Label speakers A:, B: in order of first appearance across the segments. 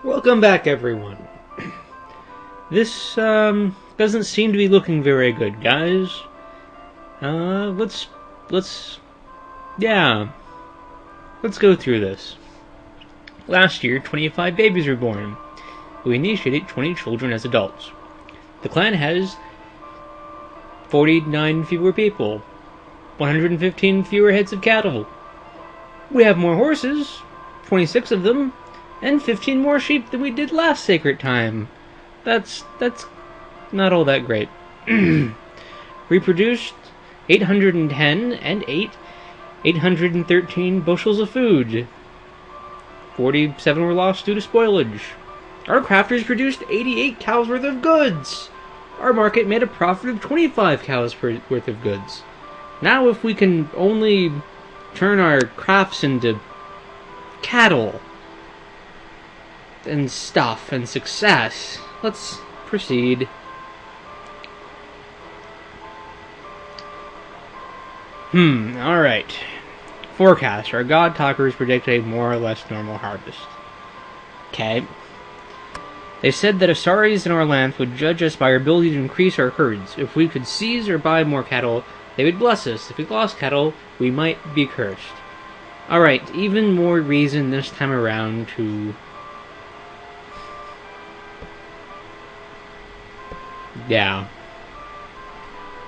A: Welcome back, everyone. This, doesn't seem to be looking very good, guys. Let's go through this. Last year, 25 babies were born. We initiated 20 children as adults. The clan has 49 fewer people, 115 fewer heads of cattle. We have more horses, 26 of them, and 15 more sheep than we did last sacred time. That's not all that great. We produced 810 and 813 bushels of food. 47 were lost due to spoilage. Our crafters produced 88 cows worth of goods. Our market made a profit of 25 cows worth of goods. Now if we can only turn our crafts into cattle and stuff and success, let's proceed. Alright. Forecast. Our God Talkers predict a more or less normal harvest. Okay. They said that Asaris in our land would judge us by our ability to increase our herds. If we could seize or buy more cattle, they would bless us. If we lost cattle, we might be cursed. Alright, even more reason this time around to... yeah.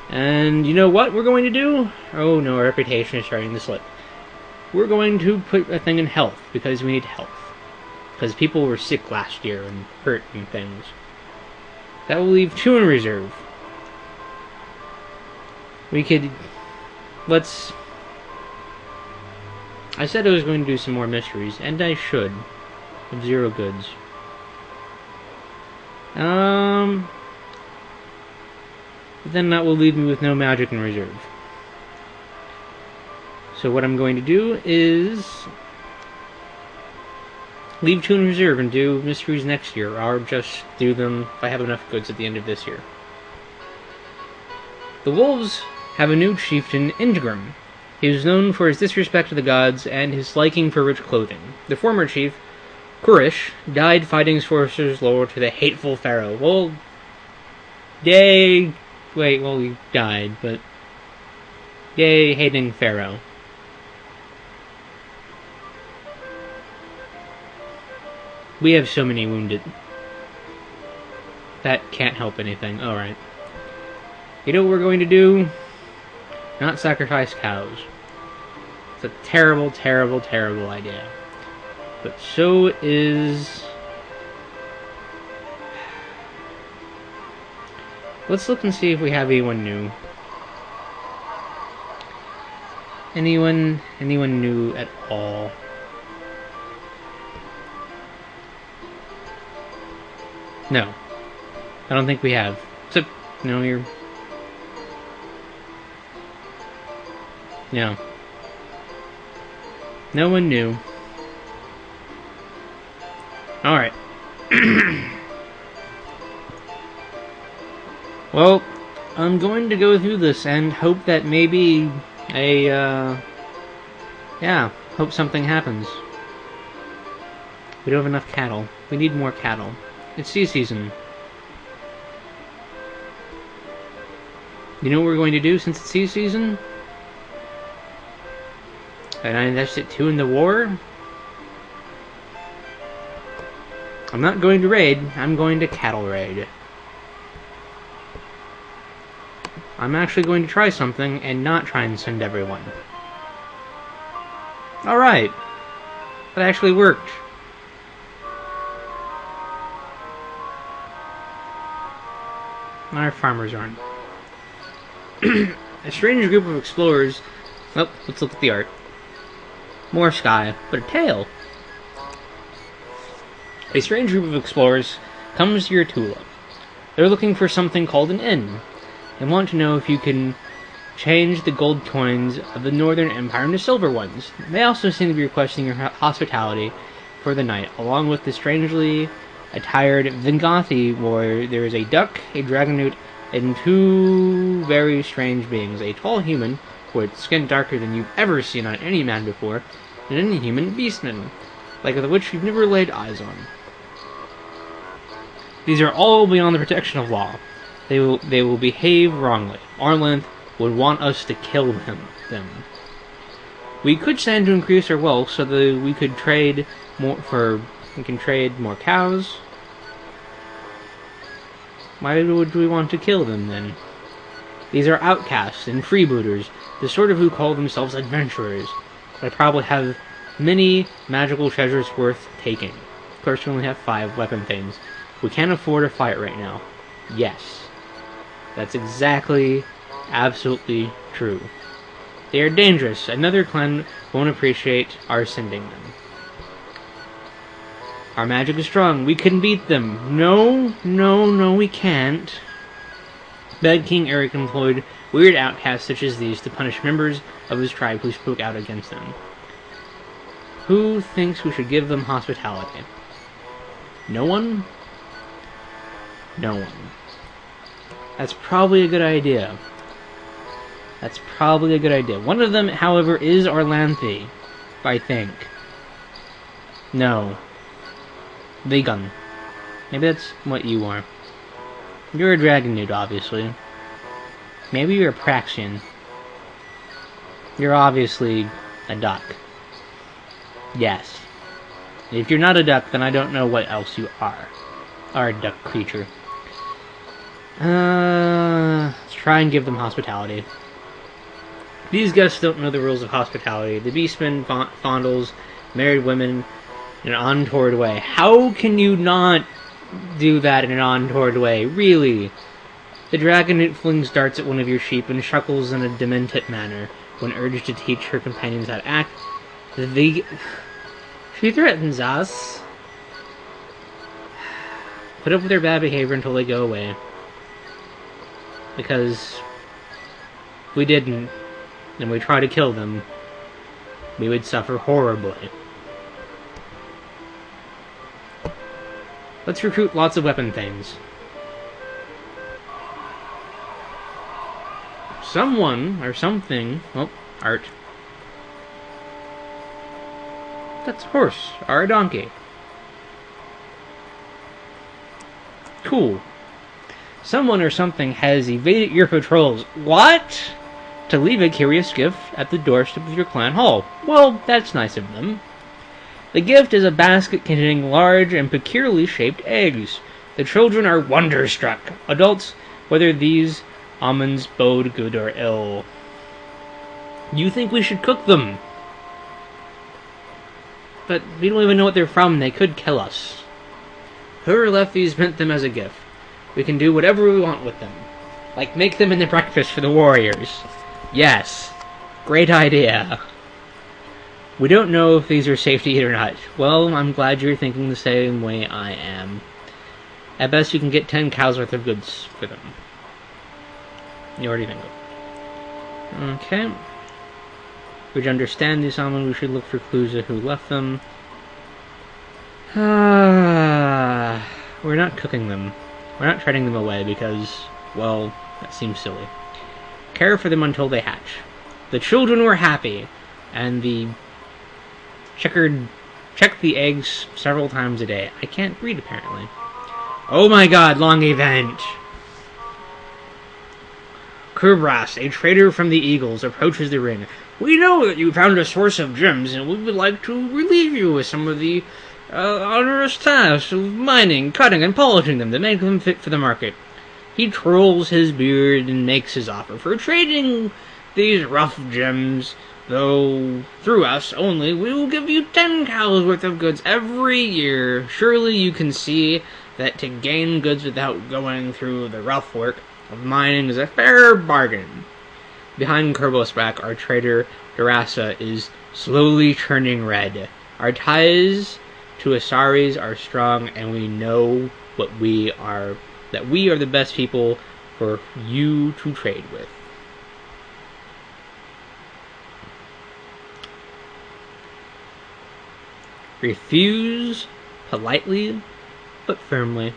A: And you know what we're going to do? Oh no, our reputation is starting to slip. We're going to put a thing in health, because we need health. Because people were sick last year and hurt and things. That will leave 2 in reserve. We could... let's... I said I was going to do some more mysteries, and I should. Of 0 goods. But then that will leave me with no magic in reserve. So what I'm going to do is leave 2 in reserve and do mysteries next year, or just do them if I have enough goods at the end of this year. The wolves have a new chieftain, Ingram. He was known for his disrespect to the gods and his liking for rich clothing. The former chief, Kurish, died fighting sorcerers loyal to the hateful pharaoh. Well, yay... wait, well, he died, but... yay, hating pharaoh. We have so many wounded. That can't help anything. Alright. You know what we're going to do? Not sacrifice cows. It's a terrible, terrible, terrible idea. But so is... let's look and see if we have anyone new. Anyone new at all? No. I don't think we have. Except, no, you're... no. No one new. Alright. Well, I'm going to go through this and hope that maybe hope something happens. We don't have enough cattle. We need more cattle. It's sea season. You know what we're going to do since it's sea season? And I invested 2 in the war? I'm not going to raid, I'm going to cattle raid. I'm actually going to try something and not try and send everyone. Alright. That actually worked. Our farmers aren't. A strange group of explorers... well, let's look at the art. More sky, but a tail. A strange group of explorers comes to your Tula. They're looking for something called an inn, and want to know if you can change the gold coins of the Northern Empire into silver ones. They also seem to be requesting your hospitality for the night, along with the strangely attired Vingathi warrior. There is a duck, a dragonute, and 2 very strange beings. A tall human, with skin darker than you've ever seen on any man before, and an inhuman beastman, like the which you've never laid eyes on. These are all beyond the protection of law. They will behave wrongly. Arlanth would want us to kill them. We could stand to increase our wealth so that we could trade more we can trade more cows. Why would we want to kill them then? These are outcasts and freebooters, the sort of who call themselves adventurers. They probably have many magical treasures worth taking. Of course, we only have 5 weapon things. We can't afford a fight right now. Yes. That's exactly, absolutely true. They are dangerous. Another clan won't appreciate our sending them. Our magic is strong. We can beat them. No, we can't. Bad King Eric employed weird outcasts such as these to punish members of his tribe who spoke out against them. Who thinks we should give them hospitality? No one? No one. That's probably a good idea. That's probably a good idea. One of them, however, is Arlanthi, I think. No. Vegan. Maybe that's what you are. You're a dragon dude, obviously. Maybe you're a Praxian. You're obviously a duck. Yes. If you're not a duck, then I don't know what else you are. Are a duck creature. Let's try and give them hospitality. These guests don't know the rules of hospitality. The beastmen fondles married women in an untoward way. How can you not do that in an untoward way? Really? The dragon flings darts at one of your sheep and chuckles in a demented manner when urged to teach her companions how to act. She threatens us. Put up with their bad behavior until they go away. Because if we didn't, and we try to kill them, we would suffer horribly. Let's recruit lots of weapon things. Someone, or something... Oh, art. That's a horse, or a donkey. Cool. Someone or something has evaded your patrols. What? To leave a curious gift at the doorstep of your clan hall. Well, that's nice of them. The gift is a basket containing large and peculiarly shaped eggs. The children are wonderstruck. Adults, whether these almonds bode good or ill. You think we should cook them? But we don't even know what they're from. They could kill us. Whoever left these meant them as a gift. We can do whatever we want with them. Like make them into breakfast for the warriors. Yes. Great idea. We don't know if these are safe to eat or not. Well, I'm glad you're thinking the same way I am. At best, you can get 10 cows worth of goods for them. You already think of. Okay. Would you understand these almonds? We should look for clues of who left them. We're not cooking them. We're not trading them away because, well, that seems silly. Care for them until they hatch. The children were happy, and the check the eggs several times a day. I can't read, apparently. Oh my god, long event! Kurbras, a trader from the Eagles, approaches the ring. We know that you found a source of gems, and we would like to relieve you with some of the onerous tasks of mining, cutting, and polishing them to make them fit for the market. He twirls his beard and makes his offer for trading these rough gems, though through us only we will give you 10 cows worth of goods every year. Surely you can see that to gain goods without going through the rough work of mining is a fair bargain. Behind Kerbos' back, our trader Durasa is slowly turning red. Our ties to Asaris are strong, and we know that we are the best people for you to trade with. Refuse politely but firmly.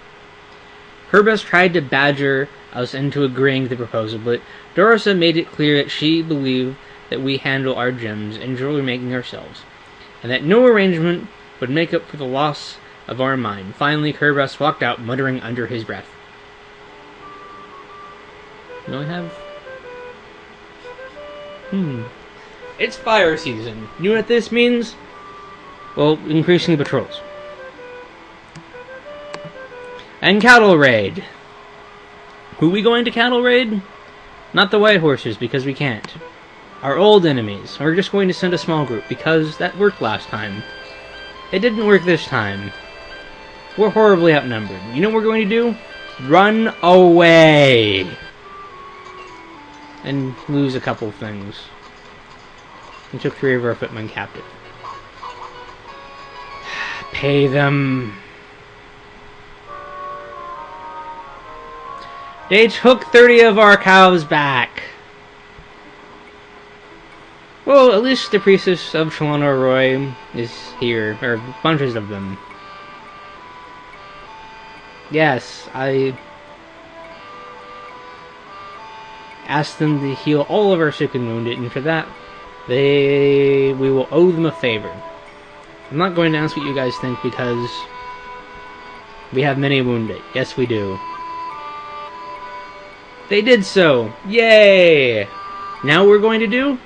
A: Kerbos tried to badger us into agreeing to the proposal, but Durasa made it clear that she believed that we handle our gems and jewelry making ourselves, and that no arrangement would make up for the loss of our mine. Finally, Kerberos walked out, muttering under his breath. Do I have... It's fire season. You know what this means? Well, increasing the patrols. And cattle raid. Who we going to cattle raid? Not the white horses, because we can't. Our old enemies. We're just going to send a small group, because that worked last time. It didn't work this time. We're horribly outnumbered. You know what we're going to do? Run away! And lose a couple things. We took 3 of our footmen captive. Pay them. They took 30 of our cows back. Well, at least the priestess of Chalana Roy is here, or bunches of them. Yes, I asked them to heal all of our sick and wounded, and for that, we will owe them a favor. I'm not going to ask what you guys think because we have many wounded. Yes, we do. They did so. Yay! Now what we're going to do?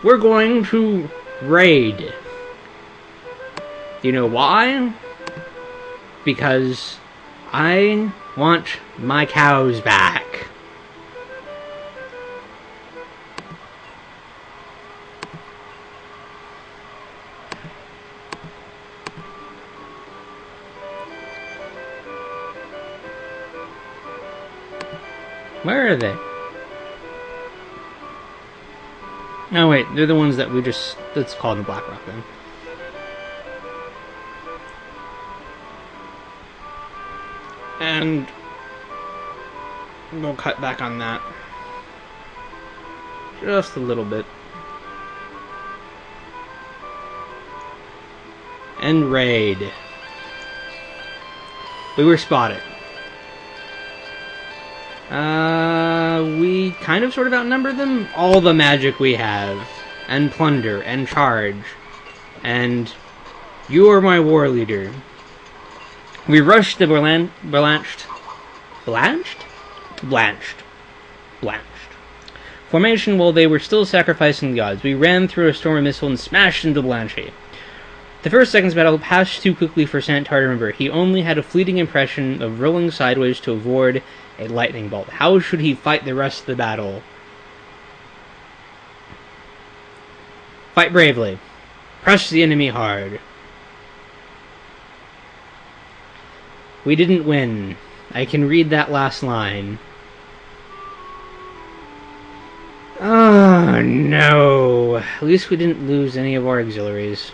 A: We're going to raid. You know why? Because I want my cows back. Where are they? Oh wait, they're the ones that we just... let's call them Blackrock then. And we'll cut back on that. Just a little bit. And raid. We were spotted. We kind of sort of outnumbered them. All the magic we have. And plunder. And charge. And you are my war leader. We rushed the Blanched formation while they were still sacrificing the gods. We ran through a storm of missile and smashed into Blanche. The first seconds battle passed too quickly for Santar to remember. He only had a fleeting impression of rolling sideways to avoid a lightning bolt. How should he fight the rest of the battle? Fight bravely. Press the enemy hard. We didn't win. I can read that last line. Oh, no. At least we didn't lose any of our auxiliaries.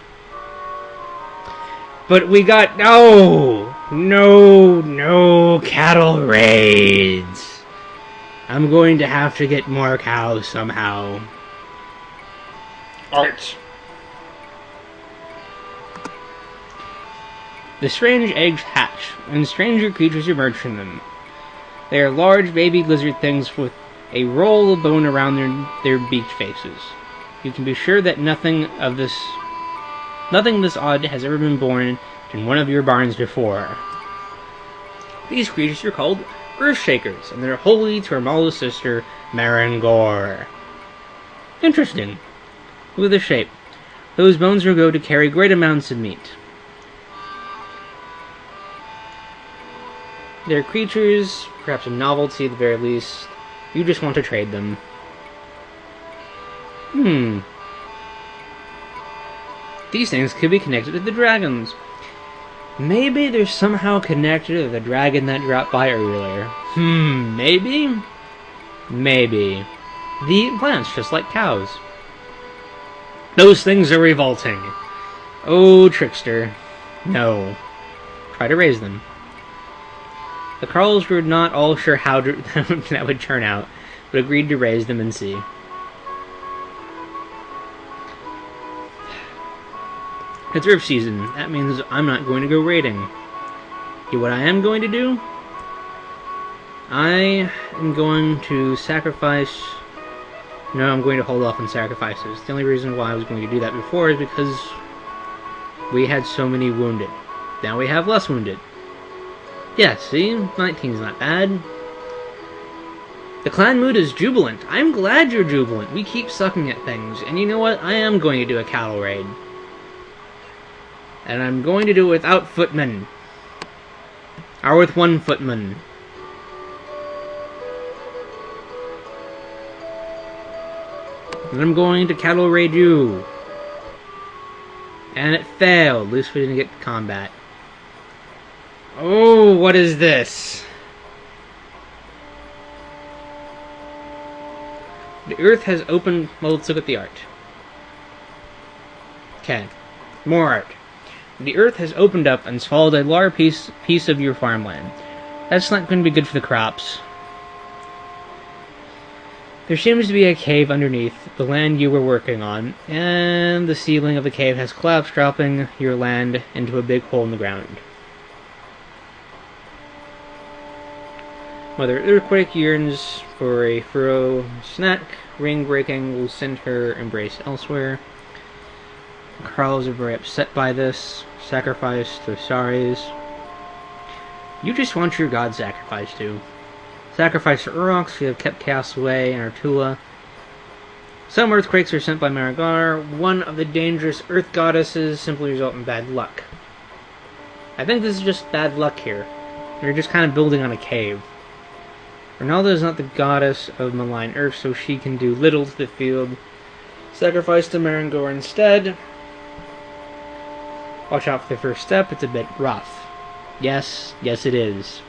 A: But we got... No! No cattle raids! I'm going to have to get more cows somehow. Art. The strange eggs hatch, and stranger creatures emerge from them. They are large baby lizard things with a roll of bone around their beaked faces. You can be sure that nothing this odd has ever been born in one of your barns before. These creatures are called Earthshakers, and they're holy to Armala's sister, Marangor. Interesting. Look at the shape. Those bones will go to carry great amounts of meat. They're creatures, perhaps a novelty at the very least. You just want to trade them. These things could be connected to the dragons. Maybe they're somehow connected to the dragon that dropped by earlier. Maybe? Maybe. They eat plants just like cows. Those things are revolting. Oh, trickster. No. Try to raise them. The Carls were not all sure how that would turn out, but agreed to raise them and see. It's Earth season. That means I'm not going to go raiding. You know what I am going to do? I am going to sacrifice... No, I'm going to hold off on sacrifices. The only reason why I was going to do that before is because we had so many wounded. Now we have less wounded. Yeah, see? 19's not bad. The clan mood is jubilant. I'm glad you're jubilant. We keep sucking at things. And you know what? I am going to do a cattle raid. And I'm going to do it without footmen. Or with one footman. And I'm going to cattle raid you. And it failed. At least we didn't get combat. Oh, what is this? The earth has opened... Well, let's look at the art. Okay. More art. The earth has opened up and swallowed a large piece of your farmland. That's not going to be good for the crops. There seems to be a cave underneath the land you were working on, and the ceiling of the cave has collapsed, dropping your land into a big hole in the ground. Mother Earthquake yearns for a furrow snack. Ring breaking will send her embrace elsewhere. Carls are very upset by this. Sacrifice to Saris. You just want your god sacrificed to. Sacrifice to Urox, we have kept chaos away in Artula. Some earthquakes are sent by Marigar. One of the dangerous earth goddesses simply result in bad luck. I think this is just bad luck here. They're just kind of building on a cave. Ronaldo is not the goddess of malign earth, so she can do little to the field. Sacrifice to Marangor instead. Watch out for the first step, it's a bit rough. Yes it is.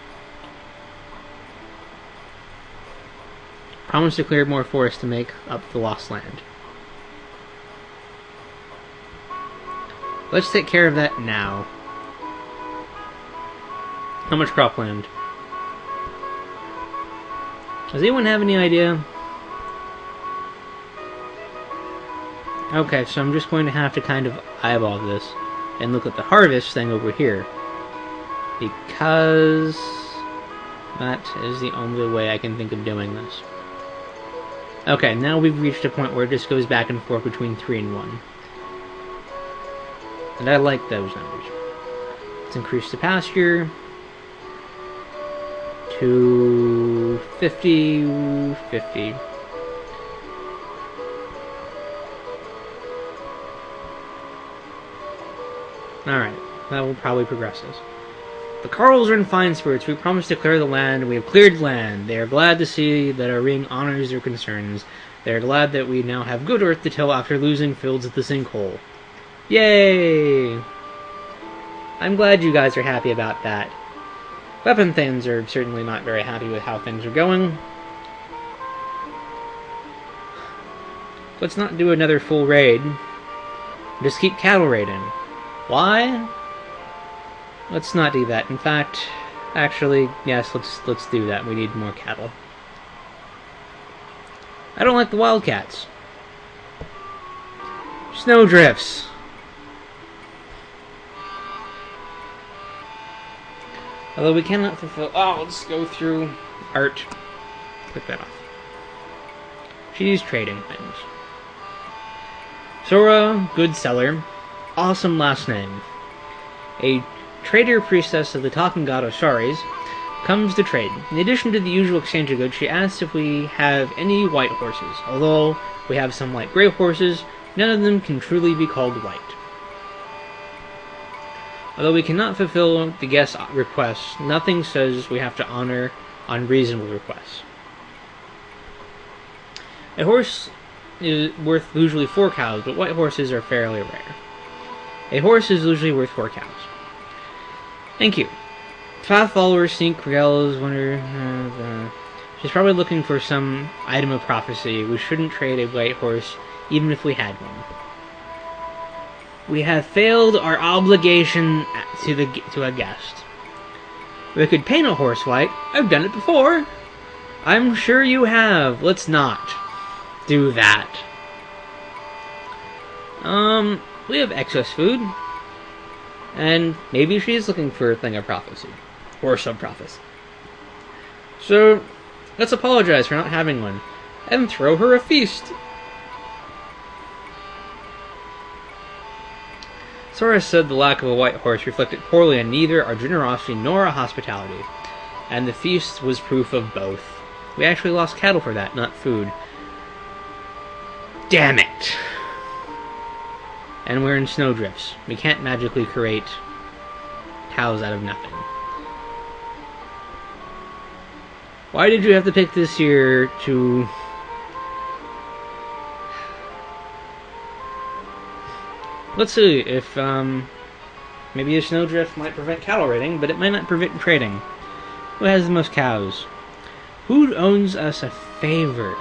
A: Promise to clear more forest to make up the lost land. Let's take care of that now. How much cropland? Does anyone have any idea? Okay, so I'm just going to have to kind of eyeball this and look at the harvest thing over here. Because that is the only way I can think of doing this. Okay, now we've reached a point where it just goes back and forth between 3 and 1. And I like those numbers. Let's increase the pasture to 50, 50. Alright, that will probably progress us. The Carls are in fine spirits. We promised to clear the land. We have cleared land. They are glad to see that our ring honors their concerns. They are glad that we now have good earth to till after losing fields at the sinkhole. Yay! I'm glad you guys are happy about that. Weapon things are certainly not very happy with how things are going. Let's not do another full raid. Just keep cattle raiding. Why? Let's not do that. In fact, actually, yes, let's do that. We need more cattle. I don't like the wildcats. Snowdrifts. Although we cannot fulfill... Oh, let's go through art. Click that off. She's trading things. Sora, good seller. Awesome last name. A trader priestess of the talking god Osiris comes to trade. In addition to the usual exchange of goods, she asks if we have any white horses. Although we have some light gray horses, none of them can truly be called white. Although we cannot fulfill the guest's requests, nothing says we have to honor unreasonable requests. A horse is worth usually 4 cows, but white horses are fairly rare. A horse is usually worth 4 cows. Thank you. Path followers sneak Riel's wonder. She's probably looking for some item of prophecy. We shouldn't trade a white horse, even if we had one. We have failed our obligation to a guest. We could paint a horse white. I've done it before. I'm sure you have. Let's not do that. We have excess food. And maybe she's looking for a thing of prophecy. Or sub-prophecy. So, let's apologize for not having one. And throw her a feast. Sora said the lack of a white horse reflected poorly on neither our generosity nor our hospitality, and the feast was proof of both. We actually lost cattle for that, not food. Damn it! And we're in snowdrifts. We can't magically create cows out of nothing. Why did you have to pick this year to... Let's see if, maybe a snowdrift might prevent cattle raiding, but it might not prevent trading. Who has the most cows? Who owns us a favor?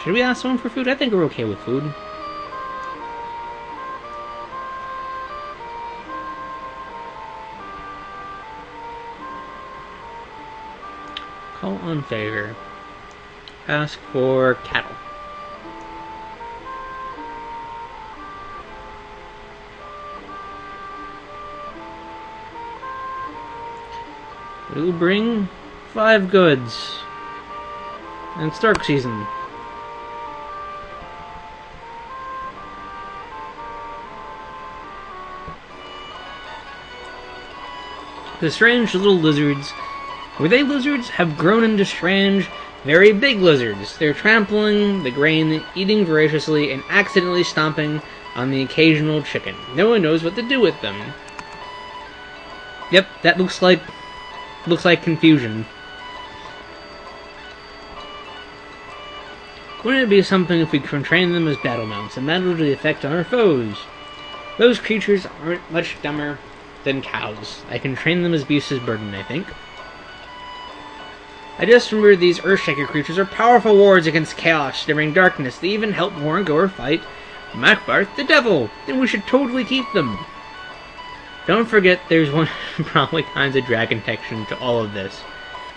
A: Should we ask someone for food? I think we're okay with food. Call on favor. Ask for cattle. We'll bring 5 goods. And it's dark season. The strange little lizards, were they lizards, have grown into strange, very big lizards. They're trampling the grain, eating voraciously, and accidentally stomping on the occasional chicken. No one knows what to do with them. Yep, that looks like confusion. Wouldn't it be something if we could train them as battle mounts and battle to the effect on our foes? Those creatures aren't much dumber than cows. I can train them as beasts of burden, I think. I just remembered these Earthshaker creatures are powerful wards against chaos, they bring darkness. They even help Morgor fight Makbarth the Devil, and we should totally keep them. Don't forget there's one probably kinds of dragon protection to all of this.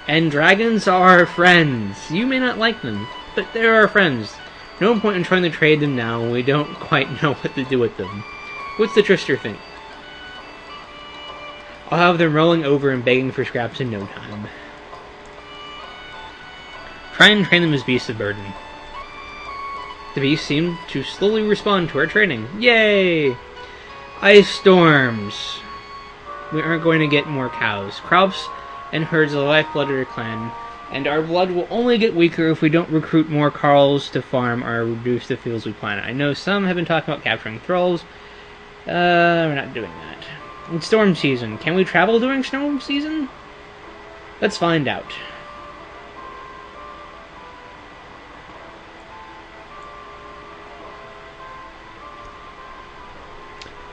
A: And dragons are our friends. You may not like them, but they're our friends. No point in trying to trade them now when we don't quite know what to do with them. What's the trickster think? I'll have them rolling over and begging for scraps in no time. Try and train them as beasts of burden. The beasts seem to slowly respond to our training. Yay! Ice storms! We aren't going to get more cows. Crops and herds are the lifeblood of your clan, and our blood will only get weaker if we don't recruit more Carls to farm or reduce the fields we plant. I know some have been talking about capturing thralls. We're not doing that. It's storm season. Can we travel during snow season? Let's find out.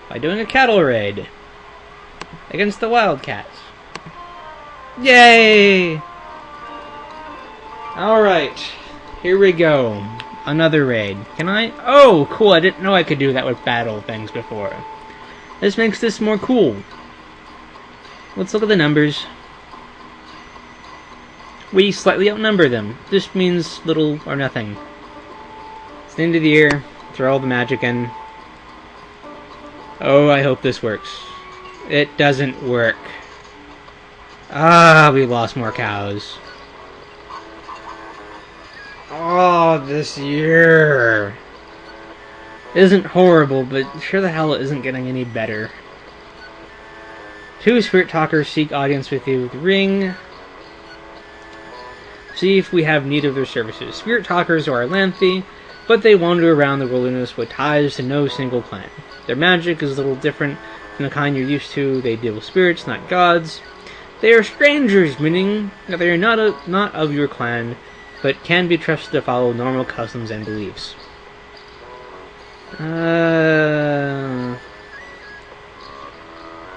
A: By doing a cattle raid against the Wildcats. Yay! Alright, here we go. Another raid. Can I? Oh, cool, I didn't know I could do that with battle things before. This makes this more cool. Let's look at the numbers. We slightly outnumber them. This means little or nothing. It's the end of the year. Throw all the magic in. Oh, I hope this works. It doesn't work. Ah, we lost more cows. Oh, this year isn't horrible, but sure the hell it isn't getting any better. 2 spirit talkers seek audience with you with Ring. See if we have need of their services. Spirit talkers are lengthy, but they wander around the wilderness with ties to no single clan. Their magic is a little different from the kind you're used to. They deal with spirits, not gods. They are strangers, meaning that they are not of your clan, but can be trusted to follow normal customs and beliefs. They're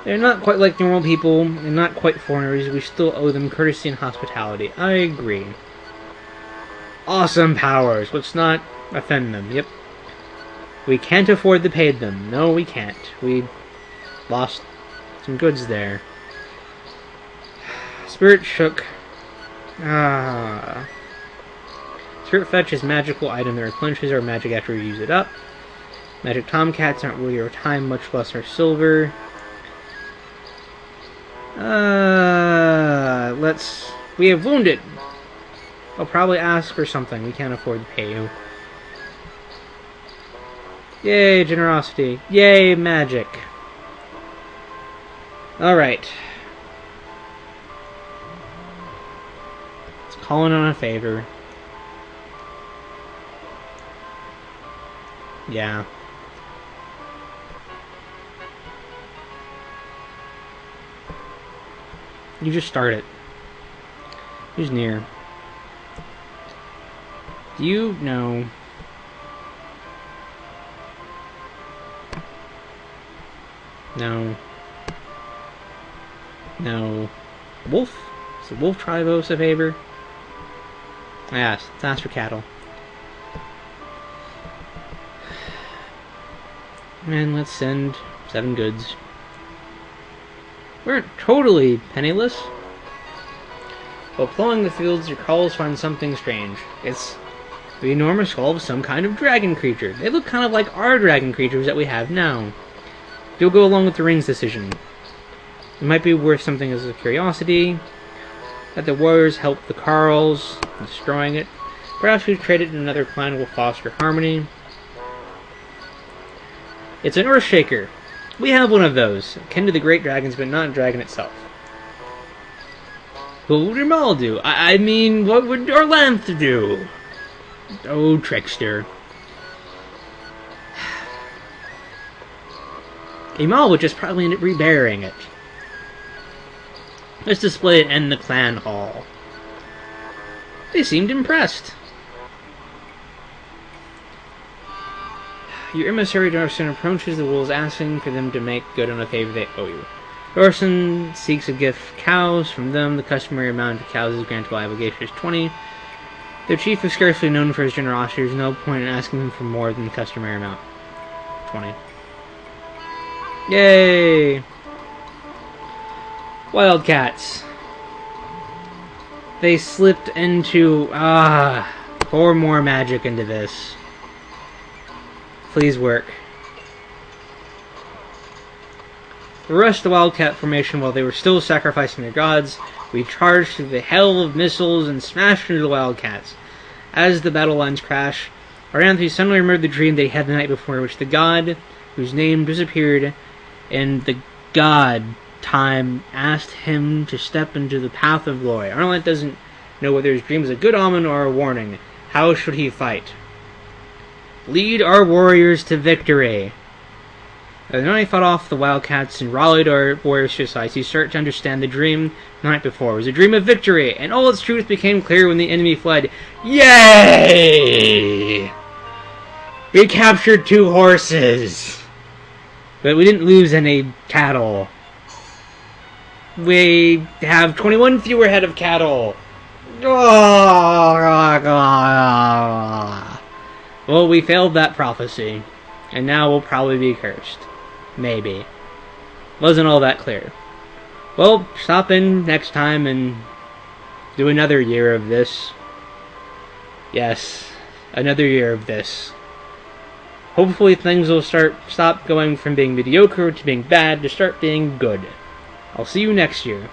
A: not quite like normal people, and not quite foreigners. We still owe them courtesy and hospitality. I agree. Awesome powers. Let's not offend them. Yep. We can't afford to pay them. No, we can't. We lost some goods there. Spirit Shook. Spirit Fetch is a magical item that replenishes our magic after we use it up. Magic Tomcats aren't worth our time, much less our silver. Let's We have wounded. I'll probably ask for something. We can't afford to pay you. Yay, generosity. Yay, magic. Alright. Let's call in on a favor. Yeah. You just start it. Who's near? Do you know? No. No. Wolf? Is the wolf tribe owe us a favor? Yes, let's ask for cattle. And let's send 7 goods. We're totally penniless. While plowing the fields, your calls find something strange. It's the enormous skull of some kind of dragon creature. They look kind of like our dragon creatures that we have now. You'll go along with the ring's decision. It might be worth something as a curiosity. That the warriors helped the Carls in destroying it. Perhaps we've traded in another clan will foster harmony. It's an Earthshaker. We have one of those, akin to the great dragons, but not a dragon itself. What would Imal do? I mean, what would Orlanth do? Oh, trickster. Imal would just probably end up reburying it. Let's display it in the clan hall. They seemed impressed. Your emissary Dorson approaches the wolves, asking for them to make good on a favor they owe you. Dorson seeks a gift of cows from them. The customary amount of cows is granted by obligation is 20. Their chief is scarcely known for his generosity. There's no point in asking him for more than the customary amount. 20. Yay! Wildcats. They slipped into... pour more magic into this. Please work. The rest of the Wildcat formation, while they were still sacrificing their gods, we charged through the hell of missiles and smashed into the Wildcats. As the battle lines crash, Oranthe suddenly remembered the dream they had the night before, in which the god, whose name disappeared, and the god time asked him to step into the path of glory. Oranthe doesn't know whether his dream is a good omen or a warning. How should he fight? Lead our warriors to victory. The night he fought off the Wildcats and rallied our warriors to his side, he started to understand the dream the night before. It was a dream of victory, and all its truth became clear when the enemy fled. Yay! We captured 2 horses, but we didn't lose any cattle. We have 21 fewer head of cattle. Well, we failed that prophecy, and now we'll probably be cursed. Maybe. Wasn't all that clear. Well, stop in next time and do another year of this. Yes, another year of this. Hopefully things will stop going from being mediocre to being bad to start being good. I'll see you next year.